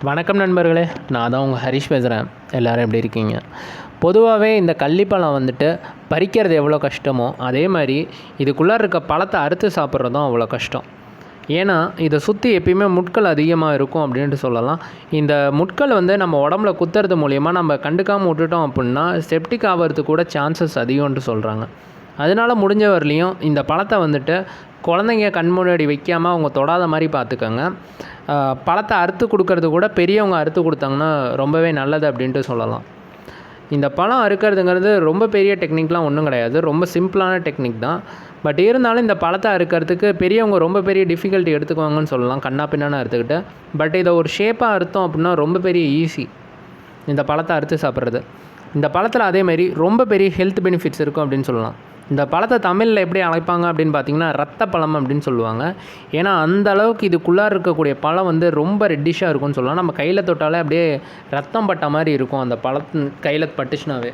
வணக்கம் நண்பர்களே, நான் தான் உங்கள் ஹரிஷ் பேசுகிறேன். எல்லோரும் எப்படி இருக்கீங்க? பொதுவாகவே இந்த கள்ளிப்பழம் வந்துட்டு பறிக்கிறது எவ்வளோ கஷ்டமோ அதே மாதிரி இதுக்குள்ளே இருக்க பழத்தை அறுத்து சாப்பிட்றதும் அவ்வளோ கஷ்டம். ஏன்னா இதை சுற்றி எப்பயுமே முட்கள் அதிகமாக இருக்கும் அப்படின்ட்டு சொல்லலாம். இந்த முட்கள் வந்து நம்ம உடம்புல குத்துறது மூலிமா நம்ம கண்டுக்காமல் விட்டுட்டோம் அப்படின்னா செப்டிக் ஆகிறதுக்கு கூட சான்சஸ் அதிகம்ன்ட்டு சொல்கிறாங்க. அதனால் முடிஞ்ச வரலையும் இந்த பழத்தை வந்துட்டு குழந்தைங்க கண் முன்னாடி வைக்காமல் அவங்க தொடாத மாதிரி பார்த்துக்கோங்க. பழத்தை அறுத்து கொடுக்கறது கூட பெரியவங்க அறுத்து கொடுத்தாங்கன்னா ரொம்பவே நல்லது அப்படின்ட்டு சொல்லலாம். இந்த பழம் அறுக்கிறதுங்கிறது ரொம்ப பெரிய டெக்னிக்லாம் ஒன்றும் கிடையாது, ரொம்ப சிம்பிளான டெக்னிக் தான். பட் இருந்தாலும் இந்த பழத்தை அறுக்கிறதுக்கு பெரியவங்க ரொம்ப பெரிய டிஃபிகல்ட்டி எடுத்துக்குவாங்கன்னு சொல்லலாம், கண்ணா பின்னான்னு அறுத்துக்கிட்டு. பட் இதை ஒரு ஷேப்பாக அறுத்தோம் அப்படின்னா ரொம்ப பெரிய ஈஸி இந்த பழத்தை அறுத்து சாப்பிட்றது. இந்த பழத்தில் அதேமாதிரி ரொம்ப பெரிய ஹெல்த் பெனிஃபிட்ஸ் இருக்கும் அப்படின்னு சொல்லலாம். இந்த பழத்தை தமிழில் எப்படி அழைப்பாங்க அப்படின்னு பார்த்தீங்கன்னா ரத்த பழம் அப்படின்னு சொல்லுவாங்க. ஏன்னா அந்த அளவுக்கு இதுக்குள்ளார இருக்கக்கூடிய பழம் வந்து ரொம்ப ரெட்டிஷாக இருக்கும்னு சொல்லலாம். நம்ம கையில் தொட்டாலே அப்படியே ரத்தம் பட்ட மாதிரி இருக்கும் அந்த பழத்து கையில் பட்டுச்சுனாவே.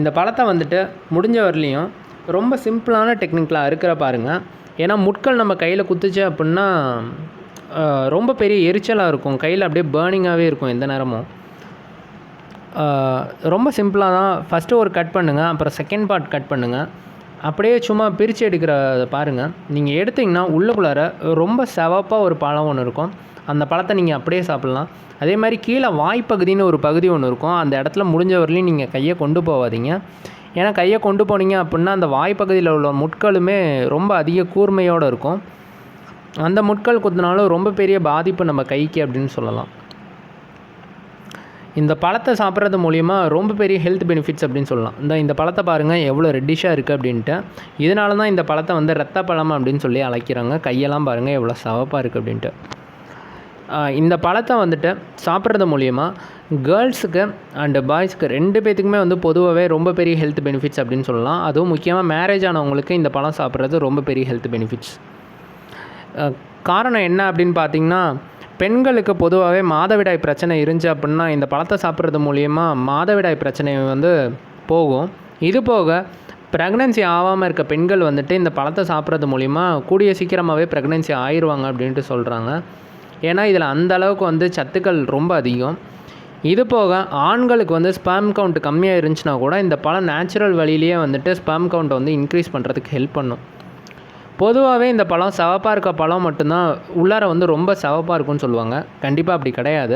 இந்த பழத்தை வந்துட்டு முடிஞ்ச வரலையும் ரொம்ப சிம்பிளான டெக்னிக்கில் அறுக்கிற பாருங்கள். ஏன்னா முட்கள் நம்ம கையில் குத்துச்சு அப்படின்னா ரொம்ப பெரிய எரிச்சலாக இருக்கும், கையில் அப்படியே பேர்னிங்காகவே இருக்கும் எந்த நேரமும். ரொம்ப சிம்பிளாக தான். ஃபஸ்ட்டு ஒரு கட் பண்ணுங்கள், அப்புறம் செகண்ட் பார்ட் கட் பண்ணுங்கள். அப்படியே சும்மா பிரித்து எடுக்கிறத பாருங்கள். நீங்கள் எடுத்திங்கன்னா உள்ளுக்குள்ளார ரொம்ப சிவப்பாக ஒரு பழம் ஒன்று இருக்கும். அந்த பழத்தை நீங்கள் அப்படியே சாப்பிட்லாம். அதே மாதிரி கீழே வாய்ப்பகுதின்னு ஒரு பகுதி ஒன்று இருக்கும். அந்த இடத்துல முடிஞ்ச வரலையும் நீங்கள் கையை கொண்டு போகாதீங்க. ஏன்னா கையை கொண்டு போனீங்க அப்படின்னா அந்த வாய்ப்பகுதியில் உள்ள முட்களுமே ரொம்ப அதிக கூர்மையோடு இருக்கும். அந்த முட்கள் குத்தினாலும் ரொம்ப பெரிய பாதிப்பு நம்ம கைக்கு அப்படின்னு சொல்லலாம். இந்த பழத்தை சாப்பிட்றது மூலிமா ரொம்ப பெரிய ஹெல்த் பெனிஃபிட்ஸ் அப்படின்னு சொல்லலாம். இந்த பழத்தை பாருங்கள் எவ்வளோ ரெட்டிஷாக இருக்குது அப்படின்ட்டு. இதனால தான் இந்த பழத்தை வந்து ரத்த பழம் அப்படின்னு சொல்லி அழைக்கிறாங்க. கையெல்லாம் பாருங்கள் எவ்வளோ சவப்பாக இருக்குது அப்படின்ட்டு. இந்த பழத்தை வந்துட்டு சாப்பிட்றது மூலிமா கேர்ள்ஸுக்கு அண்டு பாய்ஸுக்கு ரெண்டு பேத்துக்குமே வந்து பொதுவாகவே ரொம்ப பெரிய ஹெல்த் பெனிஃபிட்ஸ் அப்படின்னு சொல்லலாம். அதுவும் முக்கியமாக மேரேஜ் ஆனவங்களுக்கு இந்த பழம் சாப்பிட்றது ரொம்ப பெரிய ஹெல்த் பெனிஃபிட்ஸ். காரணம் என்ன அப்படின்னு பார்த்திங்கன்னா, பெண்களுக்கு பொதுவாகவே மாதவிடாய் பிரச்சனை இருந்துச்சு அப்படின்னா இந்த பழத்தை சாப்பிட்றது மூலிமா மாதவிடாய் பிரச்சனை வந்து போகும். இது போக ப்ரெக்னென்சி ஆகாமல் இருக்க பெண்கள் வந்துட்டு இந்த பழத்தை சாப்பிட்றது மூலிமா கூடிய சீக்கிரமாகவே ப்ரெக்னென்சி ஆயிடுவாங்க அப்படின்ட்டு சொல்கிறாங்க. ஏன்னா இதில் அந்த அளவுக்கு வந்து சத்துக்கள் ரொம்ப அதிகம். இது போக ஆண்களுக்கு வந்து ஸ்பெர்ம் கவுண்ட் கம்மியாக இருந்துச்சுன்னா கூட இந்த பழம் நேச்சுரல் வழியிலேயே வந்துட்டு ஸ்பெர்ம் கவுண்ட்டை வந்து இன்க்ரீஸ் பண்ணுறதுக்கு ஹெல்ப் பண்ணும். பொதுவாகவே இந்த பழம் சிவப்பாக இருக்க பழம் மட்டும்தான் உள்ளார வந்து ரொம்ப சிவப்பாக இருக்கும்னு சொல்லுவாங்க. கண்டிப்பாக அப்படி கிடையாது.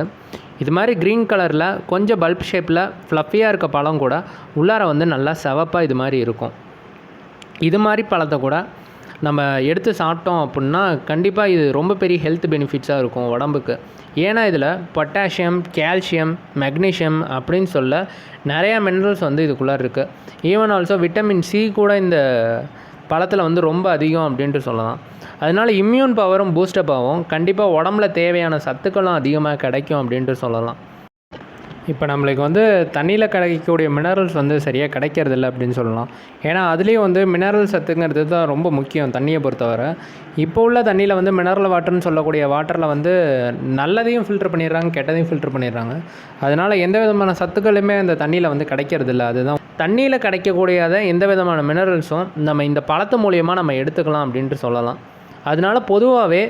இது மாதிரி க்ரீன் கலரில் கொஞ்சம் பல்ப் ஷேப்பில் ஃப்ளஃபியாக இருக்க பழம் கூட உள்ளார வந்து நல்லா சிவப்பாக இது மாதிரி இருக்கும். இது மாதிரி பழத்தை கூட நம்ம எடுத்து சாப்பிட்டோம் அப்படின்னா கண்டிப்பாக இது ரொம்ப பெரிய ஹெல்த் பெனிஃபிட்ஸாக இருக்கும் உடம்புக்கு. ஏன்னா இதில் பொட்டாசியம், கால்சியம், மெக்னீஷியம் அப்படின்னு சொல்ல நிறையா மினரல்ஸ் வந்து இதுக்குள்ளே இருக்குது. ஈவன் ஆல்சோ விட்டமின் சி கூட இந்த பழத்தில் வந்து ரொம்ப அதிகம் அப்படின்ட்டு சொல்லலாம். அதனால் இம்யூன் பவரும் பூஸ்டப் ஆகும். கண்டிப்பாக உடம்புல தேவையான சத்துக்களும் அதிகமாக கிடைக்கும் அப்படின்ட்டு சொல்லலாம். இப்போ நம்மளுக்கு வந்து தண்ணியில் கிடைக்கக்கூடிய மினரல்ஸ் வந்து சரியாக கிடைக்கிறதில்ல அப்படின்னு சொல்லலாம். ஏன்னா அதுலேயும் வந்து மினரல் சத்துங்கிறது தான் ரொம்ப முக்கியம் தண்ணியை பொறுத்தவரை. இப்போ உள்ள தண்ணியில் வந்து மினரல் வாட்டர்னு சொல்லக்கூடிய வாட்டரில் வந்து நல்லதையும் ஃபில்டர் பண்ணிடுறாங்க, கெட்டதையும் ஃபில்டர் பண்ணிடுறாங்க. அதனால் எந்த விதமான சத்துக்களுமே அந்த தண்ணியில் வந்து கிடைக்கிறதில்ல. அதுதான் தண்ணியில் கிடைக்கக்கூடியாத எந்த விதமான மினரல்ஸும் நம்ம இந்த பழத்து மூலியமாக நம்ம எடுத்துக்கலாம் அப்படின்ட்டு சொல்லலாம். அதனால் பொதுவாகவே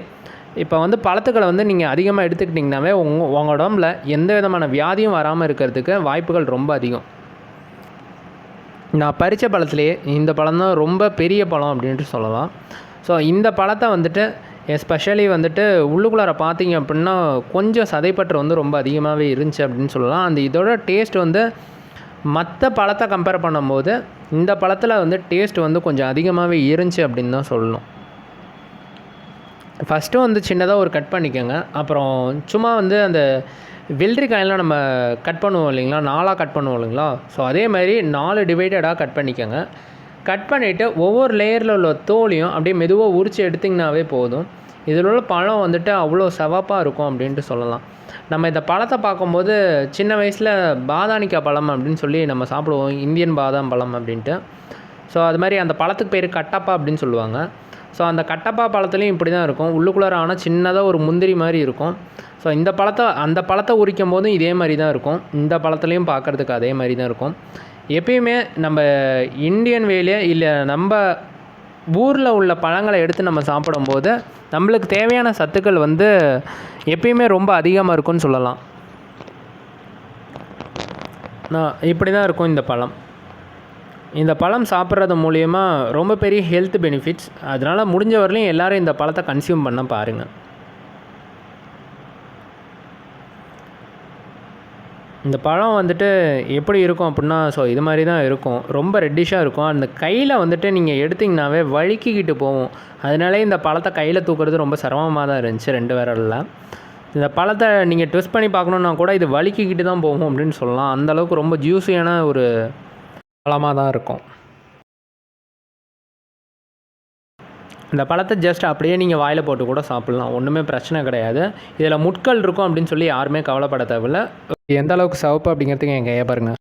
இப்போ வந்து பழத்துக்களை வந்து நீங்கள் அதிகமாக எடுத்துக்கிட்டிங்கனாவே உங்கள் உடம்புல எந்த விதமான வியாதியும் வராமல் இருக்கிறதுக்கு வாய்ப்புகள் ரொம்ப அதிகம். நான் பறித்த பழத்துலேயே இந்த பழம் தான் ரொம்ப பெரிய பழம் அப்படின்ட்டு சொல்லலாம். ஸோ இந்த பழத்தை வந்துட்டு எஸ்பெஷலி வந்துட்டு உள்ளுக்குள்ளார பார்த்தீங்க அப்படின்னா கொஞ்சம் சதைப்பற்று வந்து ரொம்ப அதிகமாகவே இருந்துச்சு அப்படின்னு சொல்லலாம். அந்த இதோட டேஸ்ட் வந்து மற்ற பழத்தை கம்பேர் பண்ணும்போது இந்த பழத்தில் வந்து டேஸ்ட் வந்து கொஞ்சம் அதிகமாகவே இருந்துச்சு அப்படின்னு தான் சொல்லணும். ஃபஸ்ட்டு வந்து சின்னதாக ஒரு கட் பண்ணிக்கோங்க. அப்புறம் சும்மா வந்து அந்த வெள்ளரிக்காயெல்லாம் நம்ம கட் பண்ணுவோம் இல்லைங்களா, 4ஆக கட் பண்ணுவோம் இல்லைங்களா, ஸோ அதே மாதிரி 4 டிவைடடாக கட் பண்ணிக்கோங்க. கட் பண்ணிவிட்டு ஒவ்வொரு லேயரில் உள்ள தோலையும் அப்படியே மெதுவாக உரித்து எடுத்திங்கனாவே போதும். இதில் உள்ள பழம் வந்துட்டு அவ்வளோ சிவப்பாக இருக்கும் அப்படின்ட்டு சொல்லலாம். நம்ம இந்த பழத்தை பார்க்கும்போது சின்ன வயசில் பாதானிக்காய் பழம் அப்படின்னு சொல்லி நம்ம சாப்பிடுவோம், இந்தியன் பாதாம் பழம் அப்படின்ட்டு. ஸோ அது மாதிரி அந்த பழத்துக்கு பேர் கட்டப்பா அப்படின்னு சொல்லுவாங்க. ஸோ அந்த கட்டப்பா பழத்துலேயும் இப்படி தான் இருக்கும். உள்ளுக்குள்ளார ஆனால் சின்னதாக ஒரு முந்திரி மாதிரி இருக்கும். ஸோ அந்த பழத்தை உரிக்கும் போதும் இதே மாதிரி தான் இருக்கும். இந்த பழத்துலேயும் பார்க்குறதுக்கு அதே மாதிரி தான் இருக்கும். எப்பயுமே நம்ம இந்தியன் வேலையே இல்லை நம்ம ஊரில் உள்ள பழங்களை எடுத்து நம்ம சாப்பிடும்போது நம்மளுக்கு தேவையான சத்துக்கள் வந்து எப்பயுமே ரொம்ப அதிகமாக இருக்கும்னு சொல்லலாம். இப்படி தான் இருக்கும் இந்த பழம். இந்த பழம் சாப்பிட்றது மூலிமா ரொம்ப பெரிய ஹெல்த் பெனிஃபிட்ஸ். அதனால் முடிஞ்ச வரலையும் எல்லோரும் இந்த பழத்தை கன்சியூம் பண்ண பாருங்கள். இந்த பழம் வந்துட்டு எப்படி இருக்கும் அப்படின்னா, இது மாதிரி தான் இருக்கும். ரொம்ப ரெட்டிஷாக இருக்கும். அந்த கையில் வந்துட்டு நீங்கள் எடுத்திங்கனாவே வழுக்கிக்கிட்டு போகும். அதனாலே இந்த பழத்தை கையில் தூக்குறது ரொம்ப சிரமமாக தான் இருந்துச்சு 2 விரலில். இந்த பழத்தை நீங்கள் ட்விஸ்ட் பண்ணி பார்க்கணுன்னா கூட இது வழுக்கிக்கிட்டு தான் போகும் அப்படின்னு சொல்லலாம். அந்தளவுக்கு ரொம்ப ஜூஸியான ஒரு பழமாக தான் இருக்கும். இந்த பழத்தை ஜஸ்ட் அப்படியே நீங்கள் வாயில் போட்டு கூட சாப்பிட்லாம். ஒன்றுமே பிரச்சனை கிடையாது. இதில் முட்கள் இருக்கும் அப்படின்னு சொல்லி யாருமே கவலைப்பட தேவையில்ல. எந்த அளவுக்கு சிவப்பு அப்படிங்கிறதுக்கு என் கையை பாருங்கள்.